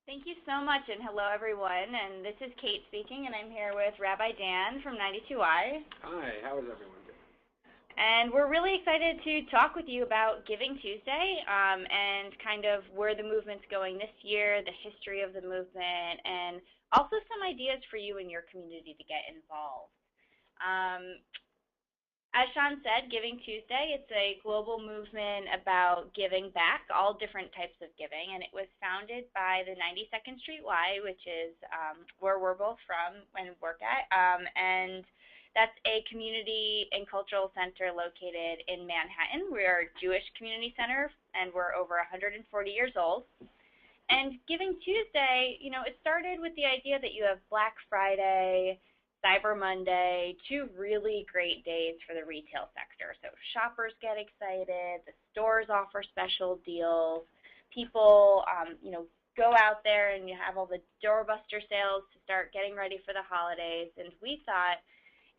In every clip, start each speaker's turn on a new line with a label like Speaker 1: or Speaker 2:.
Speaker 1: Thank you so much, and hello everyone. And this is Kate speaking, and I'm here with Rabbi Dan from 92Y.
Speaker 2: Hi, how is everyone doing?
Speaker 1: And we're really excited to talk with you about Giving Tuesday and kind of where the movement's going this year, the history of the movement, and also some ideas for you and your community to get involved. Um, as Sean said, Giving Tuesday, it's a global movement about giving back, all different types of giving, and it was founded by the 92nd Street Y, which is where we're both from and work at, and that's a community and cultural center located in Manhattan. We're a Jewish community center, and we're over 140 years old. And Giving Tuesday, it started with the idea that you have Black Friday, Cyber Monday, two really great days for the retail sector. So shoppers get excited, the stores offer special deals, people, go out there and you have all the doorbuster sales to start getting ready for the holidays. And we thought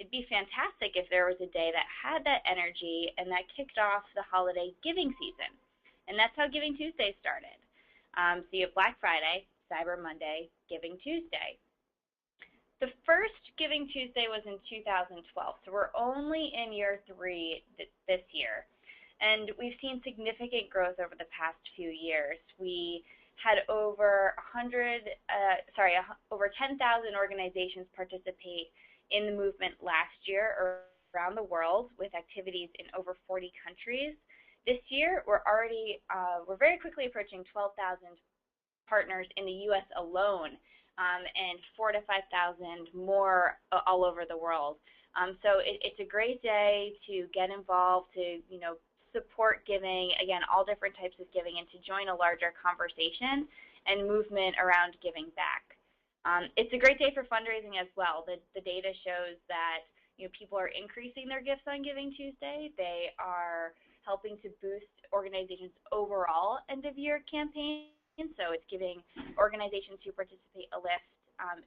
Speaker 1: it'd be fantastic if there was a day that had that energy and that kicked off the holiday giving season. And that's how Giving Tuesday started. So you have Black Friday, Cyber Monday, Giving Tuesday. The first Giving Tuesday was in 2012, so we're only in year 3 this year. And we've seen significant growth over the past few years. We had over 10,000 organizations participate in the movement last year around the world with activities in over 40 countries. This year, we're very quickly approaching 12,000 partners in the U.S. alone, and 4,000 to 5,000 more all over the world. So it's a great day to get involved, to support giving, again, all different types of giving, and to join a larger conversation and movement around giving back. It's a great day for fundraising as well. The data shows that people are increasing their gifts on Giving Tuesday. They are helping to boost organizations' overall end-of-year campaigns. So it's giving organizations who participate a lift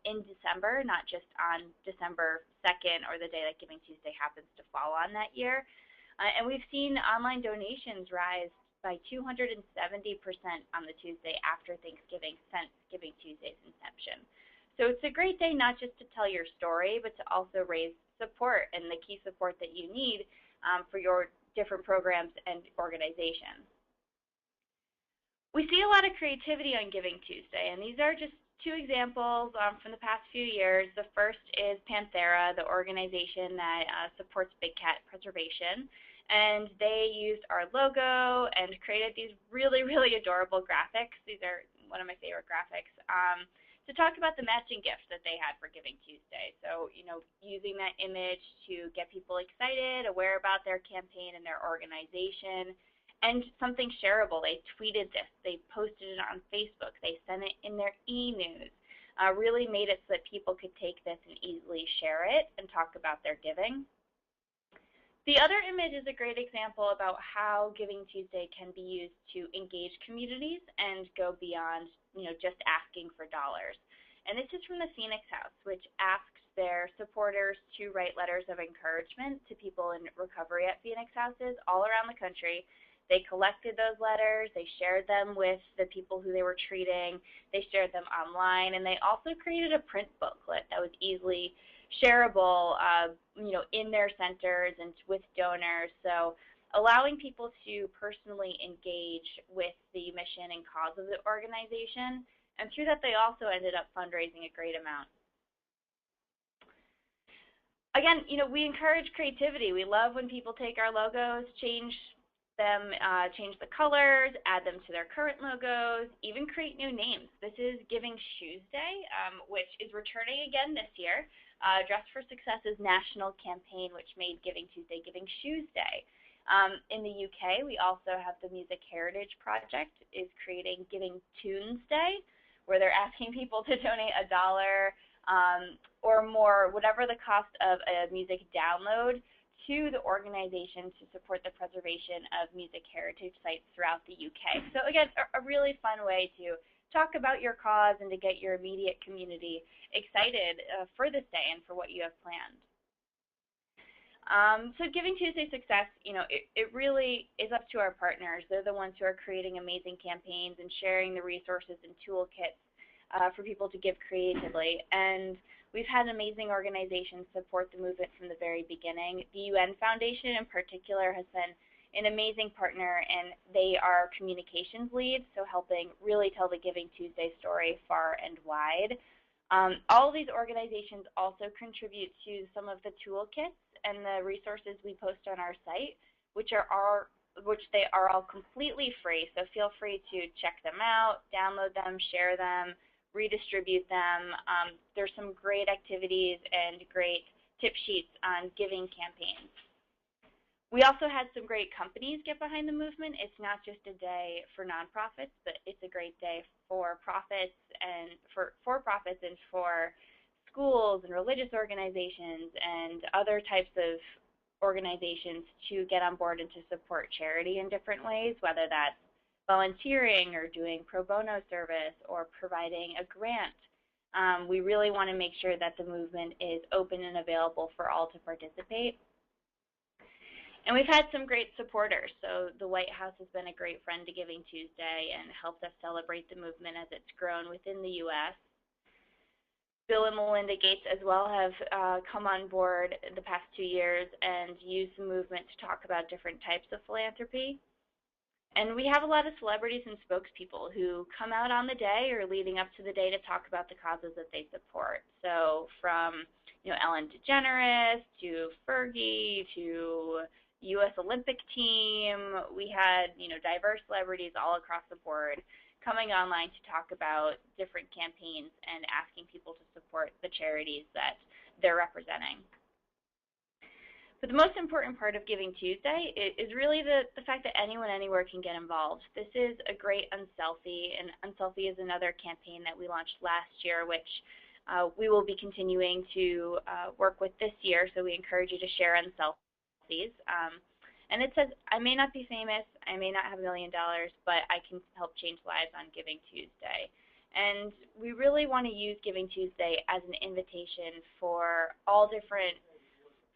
Speaker 1: in December, not just on December 2nd or the day that Giving Tuesday happens to fall on that year. And we've seen online donations rise by 270% on the Tuesday after Thanksgiving since Giving Tuesday's inception. So it's a great day not just to tell your story, but to also raise support and the key support that you need for your different programs and organizations. We see a lot of creativity on Giving Tuesday, and these are just two examples from the past few years. The first is Panthera, the organization that supports big cat preservation, and they used our logo and created these really, really adorable graphics. These are one of my favorite graphics. To talk about the matching gifts that they had for Giving Tuesday. So, using that image to get people excited, aware about their campaign and their organization, and something shareable. They tweeted this, they posted it on Facebook, they sent it in their e-news, really made it so that people could take this and easily share it and talk about their giving. The other image is a great example about how Giving Tuesday can be used to engage communities and go beyond, just asking for dollars. And this is from the Phoenix House, which asks their supporters to write letters of encouragement to people in recovery at Phoenix Houses all around the country. They collected those letters, they shared them with the people who they were treating, they shared them online, and they also created a print booklet that was easily shareable, in their centers and with donors. So allowing people to personally engage with the mission and cause of the organization, and through that they also ended up fundraising a great amount. Again, we encourage creativity. We love when people take our logos, change the colors, add them to their current logos, even create new names. This is Giving Tuesday, which is returning again this year. Dress for Success's national campaign, which made Giving Tuesday Giving Shoes Day. In the UK, we also have the Music Heritage Project is creating Giving Tunes Day, where they're asking people to donate $1 or more, whatever the cost of a music download, to the organization to support the preservation of music heritage sites throughout the UK. So again, a really fun way to talk about your cause and to get your immediate community excited for this day and for what you have planned. So Giving Tuesday success, it really is up to our partners. They're the ones who are creating amazing campaigns and sharing the resources and toolkits for people to give creatively. And we've had amazing organizations support the movement from the very beginning. The UN Foundation in particular has been an amazing partner, and they are communications leads, so helping really tell the Giving Tuesday story far and wide. All of these organizations also contribute to some of the toolkits and the resources we post on our site, which they are all completely free. So feel free to check them out, download them, share them, redistribute them. There's some great activities and great tip sheets on giving campaigns. We also had some great companies get behind the movement. It's not just a day for nonprofits, but it's a great day for profits and for-profits and for schools and religious organizations and other types of organizations to get on board and to support charity in different ways, whether that's volunteering or doing pro bono service or providing a grant. We really want to make sure that the movement is open and available for all to participate. And we've had some great supporters. So the White House has been a great friend to Giving Tuesday and helped us celebrate the movement as it's grown within the U.S. Bill and Melinda Gates as well have come on board the past 2 years and used the movement to talk about different types of philanthropy. And we have a lot of celebrities and spokespeople who come out on the day or leading up to the day to talk about the causes that they support. So from Ellen DeGeneres to Fergie to U.S. Olympic team, we had diverse celebrities all across the board coming online to talk about different campaigns and asking people to support the charities that they're representing. But the most important part of Giving Tuesday is really the fact that anyone, anywhere can get involved. This is a great Unselfie, and Unselfie is another campaign that we launched last year, which we will be continuing to work with this year, so we encourage you to share Unselfies. And it says, I may not be famous, I may not have $1 million, but I can help change lives on Giving Tuesday. And we really want to use Giving Tuesday as an invitation for all different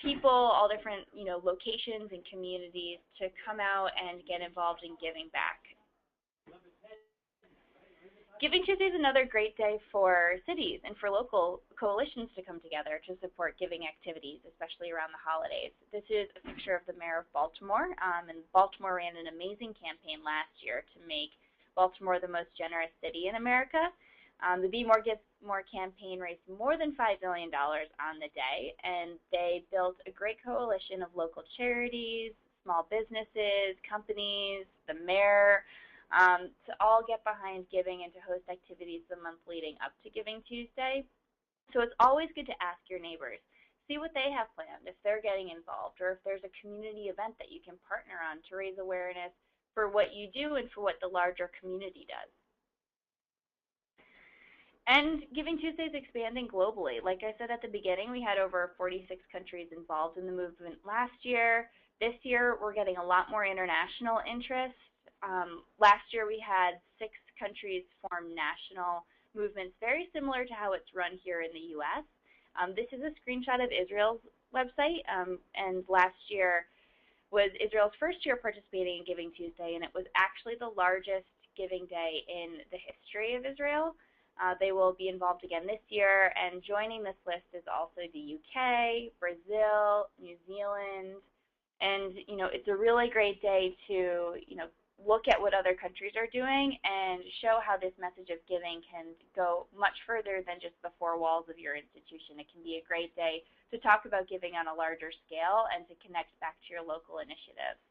Speaker 1: people, all different locations and communities to come out and get involved in giving back. Giving Tuesday is another great day for cities and for local coalitions to come together to support giving activities, especially around the holidays. This is a picture of the mayor of Baltimore, and Baltimore ran an amazing campaign last year to make Baltimore the most generous city in America. The Be More Give More campaign raised more than $5 million on the day, and they built a great coalition of local charities, small businesses, companies, the mayor, to all get behind giving and to host activities the month leading up to Giving Tuesday. So it's always good to ask your neighbors, see what they have planned, if they're getting involved, or if there's a community event that you can partner on to raise awareness for what you do and for what the larger community does. And Giving Tuesday is expanding globally. Like I said at the beginning, we had over 46 countries involved in the movement last year. This year, we're getting a lot more international interest. Last year, we had 6 countries form national movements, very similar to how it's run here in the U.S. This is a screenshot of Israel's website, and last year was Israel's first year participating in Giving Tuesday, and it was actually the largest giving day in the history of Israel. They will be involved again this year, and joining this list is also the UK, Brazil, New Zealand, and it's a really great day to look at what other countries are doing and show how this message of giving can go much further than just the 4 walls of your institution. It can be a great day to talk about giving on a larger scale and to connect back to your local initiatives.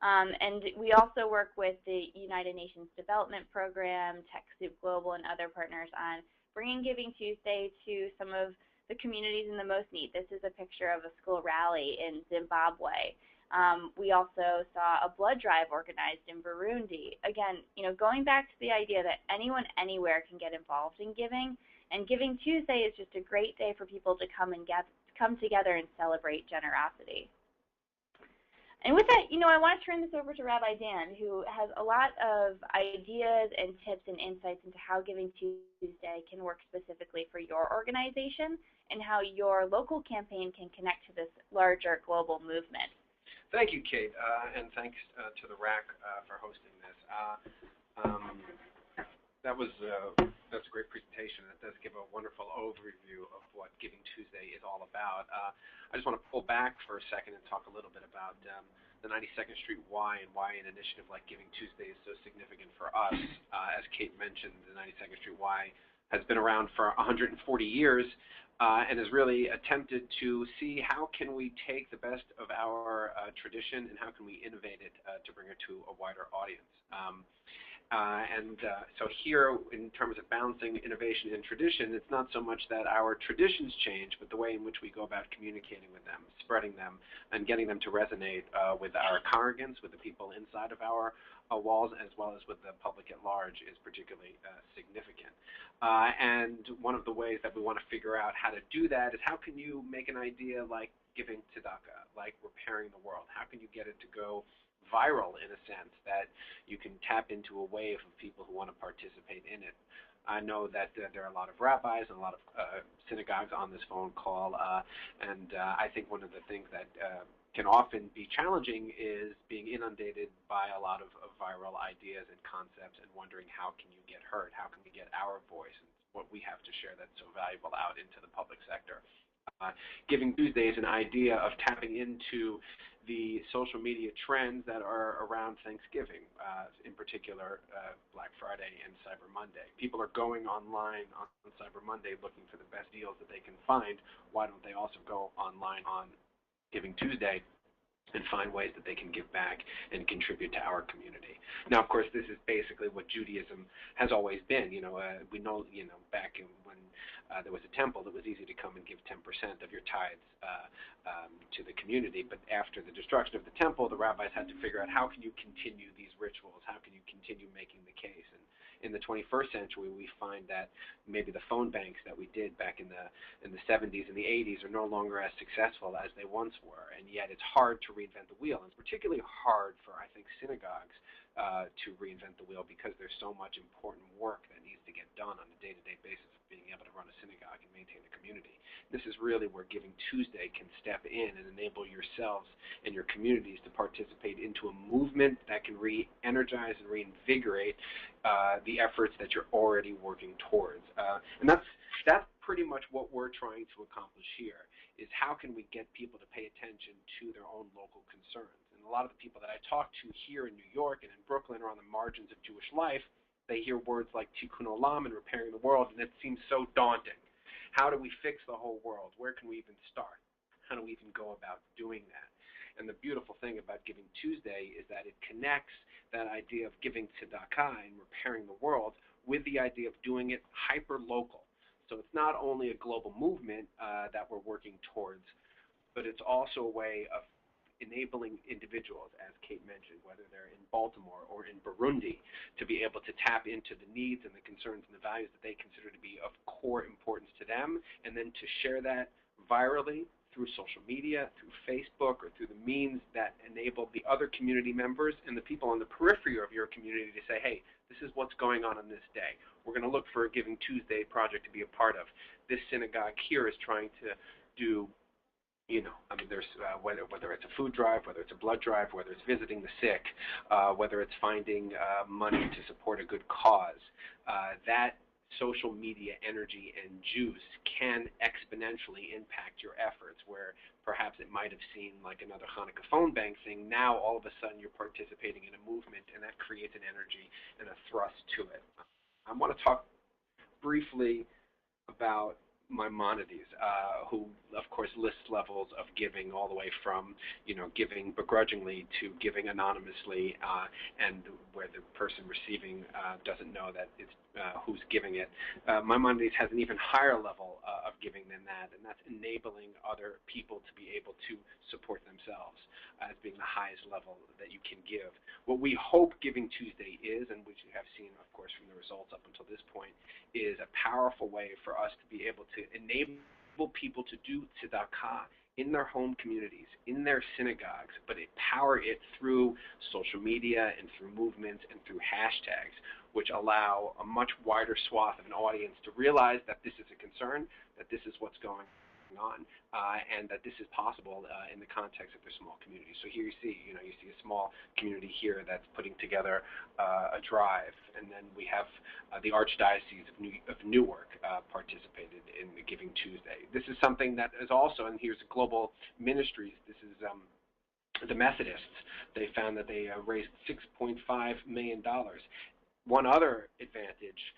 Speaker 1: And we also work with the United Nations Development Program, TechSoup Global, and other partners on bringing Giving Tuesday to some of the communities in the most need. This is a picture of a school rally in Zimbabwe. We also saw a blood drive organized in Burundi. Again, going back to the idea that anyone, anywhere can get involved in giving, and Giving Tuesday is just a great day for people to come together and celebrate generosity. And with that, I want to turn this over to Rabbi Dan, who has a lot of ideas and tips and insights into how Giving Tuesday can work specifically for your organization and how your local campaign can connect to this larger global movement.
Speaker 2: Thank you, Kate, and thanks to the RAC for hosting this. That's a great presentation. It does give a wonderful overview of what Giving Tuesday is all about. I just want to pull back for a second and talk a little bit about the 92nd Street Y and why an initiative like Giving Tuesday is so significant for us. As Kate mentioned, the 92nd Street Y has been around for 140 years and has really attempted to see how can we take the best of our tradition and how can we innovate it to bring it to a wider audience. So here, in terms of balancing innovation and tradition, it's not so much that our traditions change, but the way in which we go about communicating with them, spreading them, and getting them to resonate with our congregants, with the people inside of our walls, as well as with the public at large, is particularly significant. And one of the ways that we want to figure out how to do that is how can you make an idea like giving tzedakah, like repairing the world? How can you get it to go viral in a sense that you can tap into a wave of people who want to participate in it? I know that there are a lot of rabbis and a lot of synagogues on this phone call, and I think one of the things that can often be challenging is being inundated by a lot of viral ideas and concepts and wondering how can you get heard, how can we get our voice and what we have to share that's so valuable out into the public sector. Giving Tuesday is an idea of tapping into the social media trends that are around Thanksgiving, in particular Black Friday and Cyber Monday. People are going online on Cyber Monday looking for the best deals that they can find. Why don't they also go online on Giving Tuesday and find ways that they can give back and contribute to our community? Now, of course, this is basically what Judaism has always been. We know, back when there was a temple, it was easy to come and give 10% of your tithes to the community. But after the destruction of the temple, the rabbis had to figure out how can you continue these rituals? How can you continue making the case? And in the 21st century, we find that maybe the phone banks that we did back in the 70s and the 80s are no longer as successful as they once were, and yet it's hard to reinvent the wheel. And it's particularly hard for, I think, synagogues to reinvent the wheel because there's so much important work that needs to get done on a day-to-day basis of being able to run a synagogue and maintain a community. This is really where Giving Tuesday can step in and enable yourselves and your communities to participate into a movement that can re-energize and reinvigorate the efforts that you're already working towards. And that's pretty much what we're trying to accomplish here, is how can we get people to pay attention to their own local concerns. And a lot of the people that I talk to here in New York and in Brooklyn are on the margins of Jewish life. They hear words like tikkun olam and repairing the world, and it seems so daunting. How do we fix the whole world? Where can we even start? How do we even go about doing that? And the beautiful thing about Giving Tuesday is that it connects that idea of giving tzedakah and repairing the world with the idea of doing it hyper-local. So it's not only a global movement that we're working towards, but it's also a way of enabling individuals, as Kate mentioned, whether they're in Baltimore or in Burundi, to be able to tap into the needs and the concerns and the values that they consider to be of core importance to them, and then to share that virally through social media, through Facebook, or through the means that enable the other community members and the people on the periphery of your community to say, hey, this is what's going on this day. We're going to look for a Giving Tuesday project to be a part of. This synagogue here is trying to do, there's whether it's a food drive, whether it's a blood drive, whether it's visiting the sick, whether it's finding money to support a good cause. That social media energy and juice can exponentially impact your efforts, where perhaps it might have seemed like another Hanukkah phone bank thing. Now all of a sudden you're participating in a movement, and that creates an energy and a thrust to it. I want to talk briefly about Maimonides, who of course lists levels of giving all the way from giving begrudgingly to giving anonymously, and where the person receiving doesn't know that it's who's giving it. Maimonides has an even higher level of giving than that, and that's enabling other people to be able to support themselves as being the highest level that you can give. What we hope Giving Tuesday is, and which you have seen of course from the results up until this point, is a powerful way for us to be able to enable people to do tzedakah in their home communities, in their synagogues, but empower it through social media and through movements and through hashtags, which allow a much wider swath of an audience to realize that this is a concern, that this is what's going on, and that this is possible in the context of their small community. So here you see a small community here that's putting together a drive, and then we have the Archdiocese of Newark participated in the Giving Tuesday. This is something that is also, and here's Global Ministries. This is the Methodists. They found that they raised $6.5 million. One other advantage,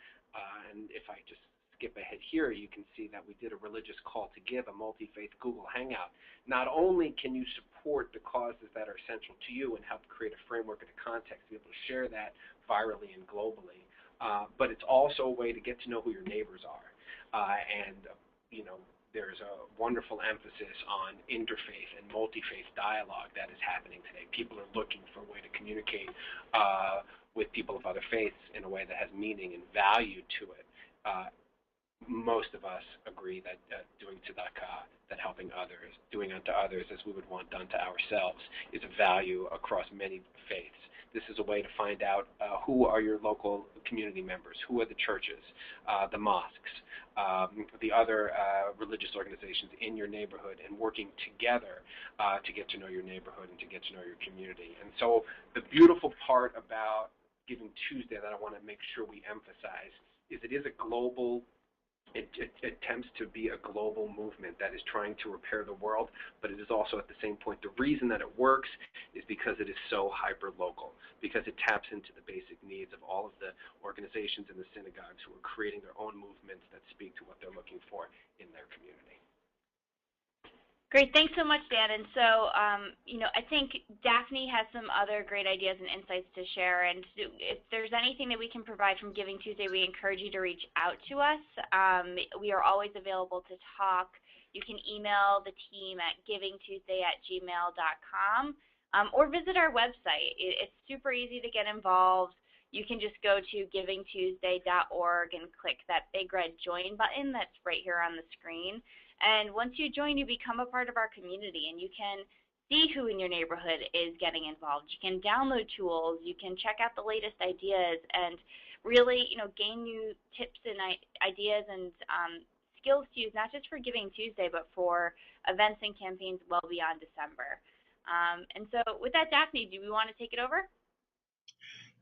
Speaker 2: and if I just skip ahead here, you can see that we did a religious call to give, a multi-faith Google Hangout. Not only can you support the causes that are essential to you and help create a framework and a context to be able to share that virally and globally, but it's also a way to get to know who your neighbors are. There's a wonderful emphasis on interfaith and multi-faith dialogue that is happening today. People are looking for a way to communicate with people of other faiths in a way that has meaning and value to it. Most of us agree that doing tzedakah, that helping others, doing unto others as we would want done to ourselves, is a value across many faiths. This is a way to find out who are your local community members, who are the churches, the mosques, the other religious organizations in your neighborhood, and working together to get to know your neighborhood and to get to know your community. And so the beautiful part about Giving Tuesday that I want to make sure we emphasize is it is a global. It attempts to be a global movement that is trying to repair the world, but it is also at the same point, the reason that it works is because it is so hyper-local, because it taps into the basic needs of all of the organizations and the synagogues who are creating their own movements that speak to what they're looking for in their community.
Speaker 1: Great, thanks so much, Dan. And so, I think Daphne has some other great ideas and insights to share. And if there's anything that we can provide from Giving Tuesday, we encourage you to reach out to us. We are always available to talk. You can email the team at givingtuesday@gmail.com or visit our website. It's super easy to get involved. You can just go to givingtuesday.org and click that big red join button that's right here on the screen. And once you join, you become a part of our community, and you can see who in your neighborhood is getting involved. You can download tools, you can check out the latest ideas, and really, gain new tips and ideas and skills to use, not just for Giving Tuesday, but for events and campaigns well beyond December. And so with that, Daphne, do we want to take it over?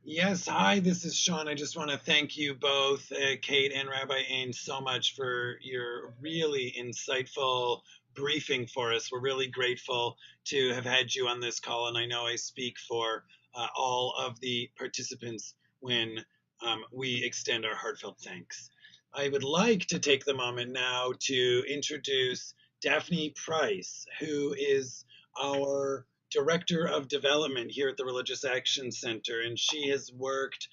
Speaker 3: Yes, hi, this is Sean. I just want to thank you both, Kate and Rabbi Ains, so much for your really insightful briefing for us. We're really grateful to have had you on this call, and I know I speak for all of the participants when we extend our heartfelt thanks. I would like to take the moment now to introduce Daphne Price, who is our Director of Development here at the Religious Action Center, and she has worked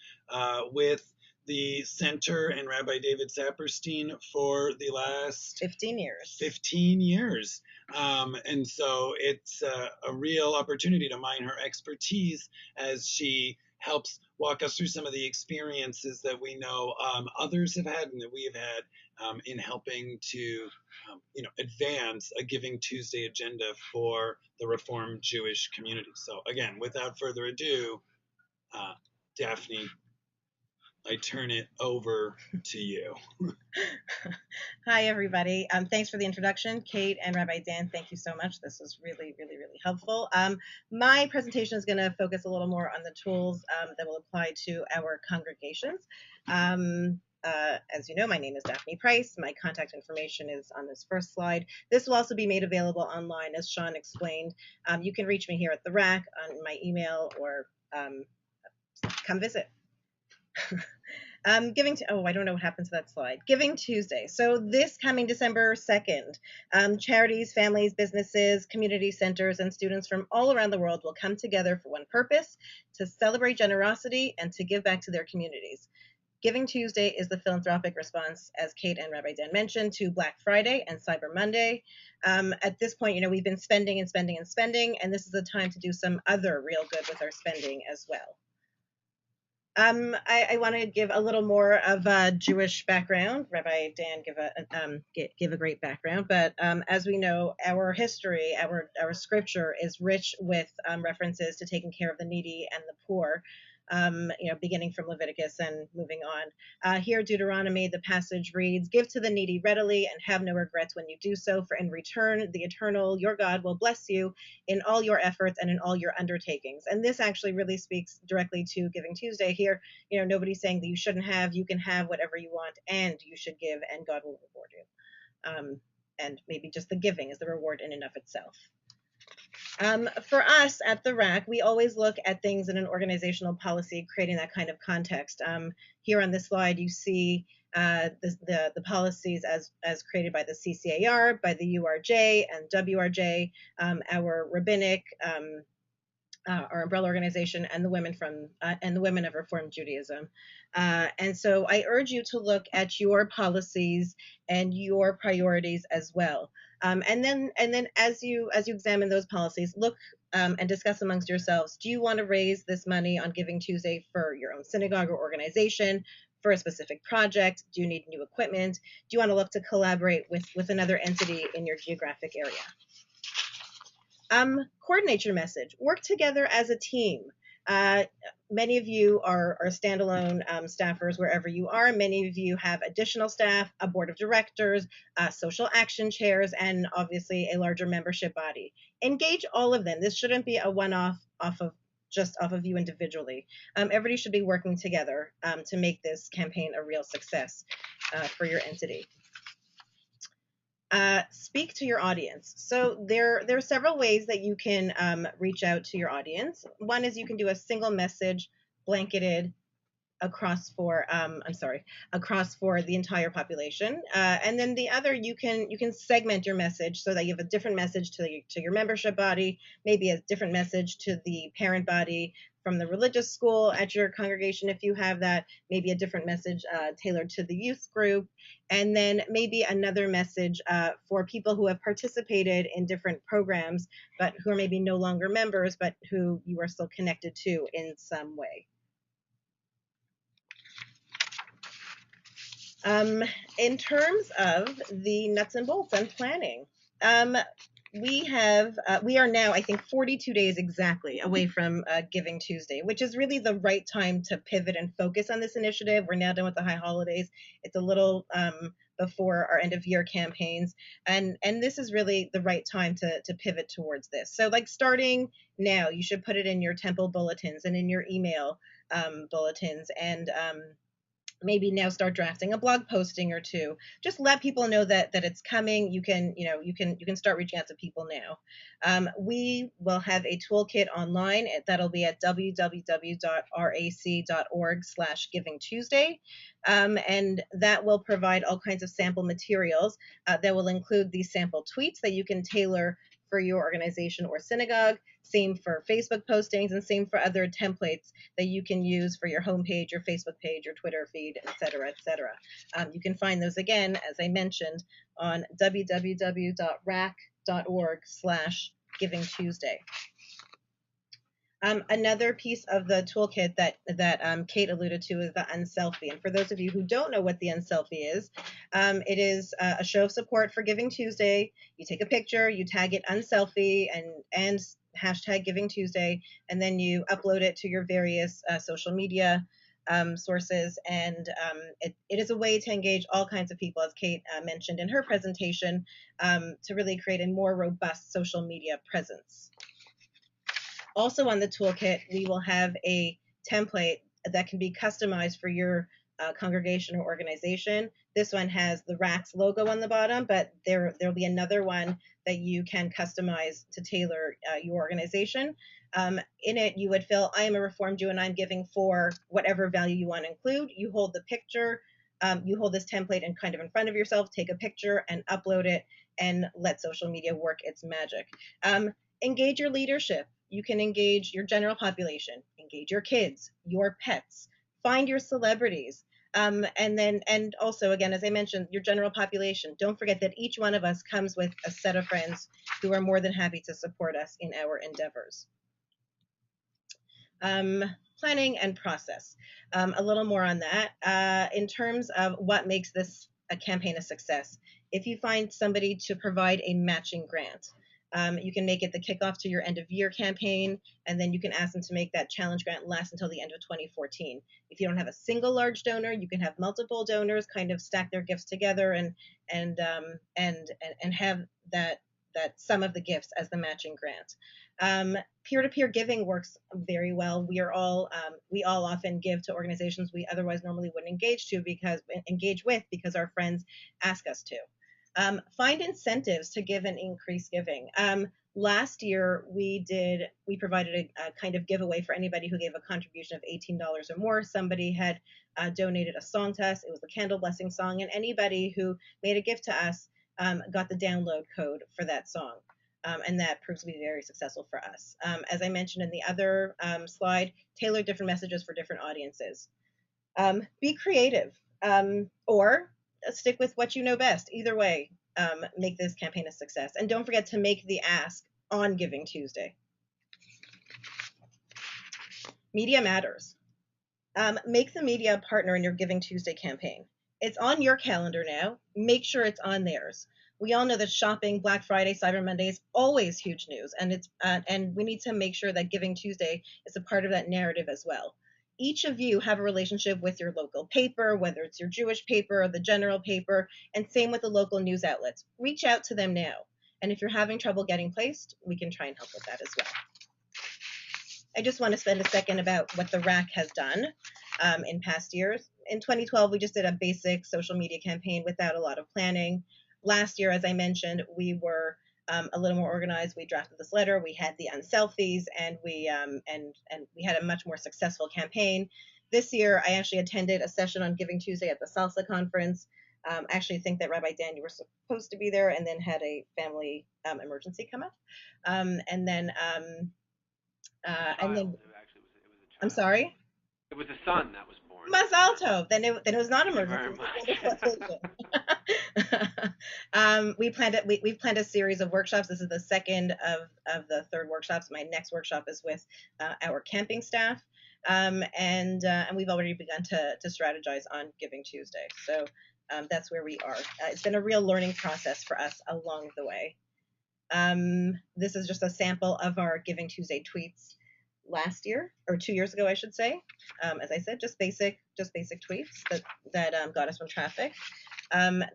Speaker 3: with the center and Rabbi David Saperstein for the last
Speaker 4: 15 years.
Speaker 3: 15 years. And so it's a real opportunity to mine her expertise as she helps walk us through some of the experiences that we know others have had and that we have had in helping to advance a Giving Tuesday agenda for the Reformed Jewish community. So again, without further ado, Daphne, I turn it over to you.
Speaker 4: Hi, everybody. Thanks for the introduction. Kate and Rabbi Dan, thank you so much. This was really, really, really helpful. My presentation is going to focus a little more on the tools that will apply to our congregations. As you know, my name is Daphne Price. My contact information is on this first slide. This will also be made available online, as Sean explained. You can reach me here at the RAC on my email or come visit. I don't know what happened to that slide. Giving Tuesday. So this coming December 2nd, charities, families, businesses, community centers, and students from all around the world will come together for one purpose: to celebrate generosity and to give back to their communities. Giving Tuesday is the philanthropic response, as Kate and Rabbi Dan mentioned, to Black Friday and Cyber Monday. At this point, we've been spending and spending and spending, and this is the time to do some other real good with our spending as well. I want to give a little more of a Jewish background. Rabbi Dan give a great background, but as we know, our history, our scripture is rich with references to taking care of the needy and the poor. beginning from Leviticus and moving on. Here, Deuteronomy, the passage reads, "Give to the needy readily and have no regrets when you do so, for in return, the eternal, your God, will bless you in all your efforts and in all your undertakings." And this actually really speaks directly to Giving Tuesday here. Nobody's saying that you shouldn't have. You can have whatever you want, and you should give, and God will reward you. And maybe just the giving is the reward in and of itself. For us at the RAC, we always look at things in an organizational policy, creating that kind of context. Here on this slide, you see the policies as created by the CCAR, by the URJ and WRJ, our rabbinic, our umbrella organization, and the women of Reform Judaism. And so I urge you to look at your policies and your priorities as well. And then as you examine those policies, look and discuss amongst yourselves: do you want to raise this money on Giving Tuesday for your own synagogue or organization, for a specific project? Do you need new equipment? Do you want to look to collaborate with another entity in your geographic area? Coordinate your message. Work together as a team. Many of you are standalone staffers wherever you are. Many of you have additional staff, a board of directors, social action chairs, and obviously a larger membership body. Engage all of them. This shouldn't be a one-off off of you individually. Everybody should be working together to make this campaign a real success for your entity. Speak to your audience. So there are several ways that you can reach out to your audience. One is you can do a single message blanketed across for the entire population, and then the other, you can segment your message so that you have a different message to your membership body, maybe a different message to the parent body from the religious school at your congregation if you have that, maybe a different message tailored to the youth group, and then maybe another message for people who have participated in different programs but who are maybe no longer members but who you are still connected to in some way. In terms of the nuts and bolts and planning, we are now, I think, 42 days exactly away from Giving Tuesday, which is really the right time to pivot and focus on this initiative. We're now done with the high holidays. It's a little before our end of year campaigns, and this is really the right time to pivot towards this. So, like, starting now, you should put it in your temple bulletins and in your email bulletins, and maybe now start drafting a blog posting or two. Just let people know that it's coming. You can start reaching out to people now. We will have a toolkit online that'll be at www.rac.org/givingtuesday, and that will provide all kinds of sample materials that will include these sample tweets that you can tailor for your organization or synagogue. Same for Facebook postings, and same for other templates that you can use for your homepage, your Facebook page, your Twitter feed, etc., etc. You can find those again, as I mentioned, on www.rac.org/givingtuesday. Another piece of the toolkit that Kate alluded to is the unselfie. And for those of you who don't know what the unselfie is, it is a show of support for Giving Tuesday. You take a picture, you tag it unselfie and hashtag Giving Tuesday, and then you upload it to your various social media sources. And it is a way to engage all kinds of people, as Kate mentioned in her presentation, to really create a more robust social media presence. Also on the toolkit, we will have a template that can be customized for your congregation or organization. This one has the RAC's logo on the bottom, but there'll be another one that you can customize to tailor your organization. In it, you would fill, I am a Reformed Jew and I'm giving for whatever value you want to include. You hold the picture, you hold this template and kind of in front of yourself, take a picture and upload it, and let social media work its magic. Engage your leadership. You can engage your general population, engage your kids, your pets, find your celebrities, and also, again, as I mentioned, your general population. Don't forget that each one of us comes with a set of friends who are more than happy to support us in our endeavors. Planning and process. A little more on that. In terms of what makes this a campaign a success, if you find somebody to provide a matching grant, You can make it the kickoff to your end of year campaign, and then you can ask them to make that challenge grant last until the end of 2014. If you don't have a single large donor, you can have multiple donors kind of stack their gifts together and have that sum of the gifts as the matching grant. Peer-to-peer giving works very well. We all often give to organizations we otherwise normally wouldn't engage with because our friends ask us to. Find incentives to give and increase giving. Last year, we provided a kind of giveaway for anybody who gave a contribution of $18 or more. Somebody had donated a song to us. It was the Candle Blessing song, and anybody who made a gift to us got the download code for that song. And that proves to be very successful for us. As I mentioned in the other slide, tailor different messages for different audiences. Be creative, or stick with what you know best. Either way, make this campaign a success. And don't forget to make the ask on Giving Tuesday. Media matters. Make the media a partner in your Giving Tuesday campaign. It's on your calendar now. Make sure it's on theirs. We all know that shopping, Black Friday, Cyber Monday is always huge news, and we need to make sure that Giving Tuesday is a part of that narrative as well. Each of you have a relationship with your local paper, whether it's your Jewish paper or the general paper, and same with the local news outlets. Reach out to them now. And if you're having trouble getting placed, we can try and help with that as well. I just want to spend a second about what the RAC has done in past years. In 2012, we just did a basic social media campaign without a lot of planning. Last year, as I mentioned, we were a little more organized. We drafted this letter. We had the unselfies, and we had a much more successful campaign. This year, I actually attended a session on Giving Tuesday at the Salsa conference. I actually think that Rabbi Dan, you were supposed to be there, and then had a family emergency come up, and then
Speaker 2: Actually, it was a child.
Speaker 4: I'm sorry.
Speaker 2: It was a son that was born.
Speaker 4: Mazal tov. Then it was not
Speaker 2: Thank
Speaker 4: emergency.
Speaker 2: you very much.
Speaker 4: We've planned a series of workshops. This is the second of the third workshops. My next workshop is with our camping staff, and we've already begun to strategize on Giving Tuesday. So that's where we are. It's been a real learning process for us along the way. This is just a sample of our Giving Tuesday tweets last year, or 2 years ago, I should say. As I said, just basic tweets that got us from traffic.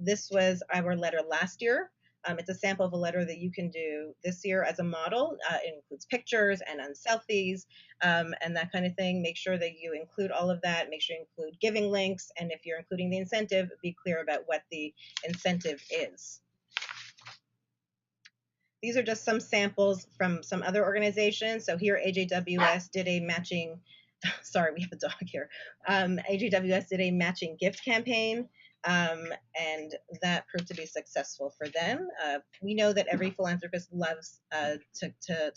Speaker 4: This was our letter last year. It's a sample of a letter that you can do this year as a model. It includes pictures and selfies and that kind of thing. Make sure that you include all of that. Make sure you include giving links. And if you're including the incentive, be clear about what the incentive is. These are just some samples from some other organizations. So here, AJWS did a matching, sorry, we have a dog here. AJWS did a matching gift campaign, and that proved to be successful for them. We know that every philanthropist loves to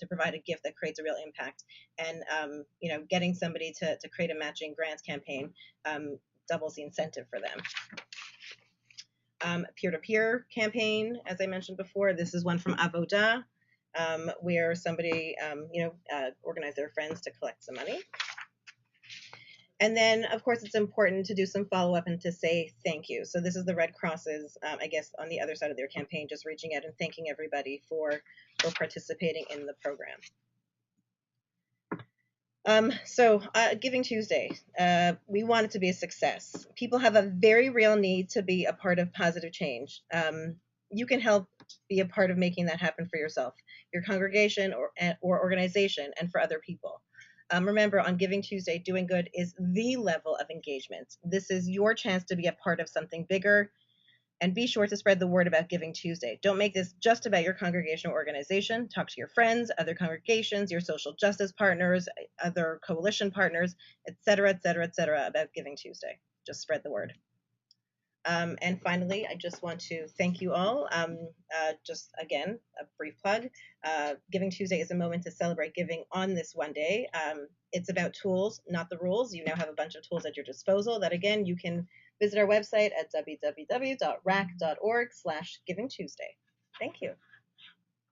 Speaker 4: provide a gift that creates a real impact. And, getting somebody to create a matching grants campaign doubles the incentive for them. Peer-to-peer campaign, as I mentioned before. This is one from Avoda, where somebody, organized their friends to collect some money. And then, of course, it's important to do some follow-up and to say thank you. So this is the Red Cross's, I guess, on the other side of their campaign, just reaching out and thanking everybody for participating in the program. Giving Tuesday, we want it to be a success. People have a very real need to be a part of positive change. You can help be a part of making that happen for yourself, your congregation, or organization, and for other people. Remember, on Giving Tuesday, doing good is the level of engagement. This is your chance to be a part of something bigger. And be sure to spread the word about Giving Tuesday. Don't make this just about your congregation or organization. Talk to your friends, other congregations, your social justice partners, other coalition partners, et cetera, about Giving Tuesday. Just spread the word. And finally, I just want to thank you all. Just again, a brief plug. Giving Tuesday is a moment to celebrate giving on this one day. It's about tools, not the rules. You now have a bunch of tools at your disposal that, again, you can visit our website at www.rac.org/givingtuesday. Thank you.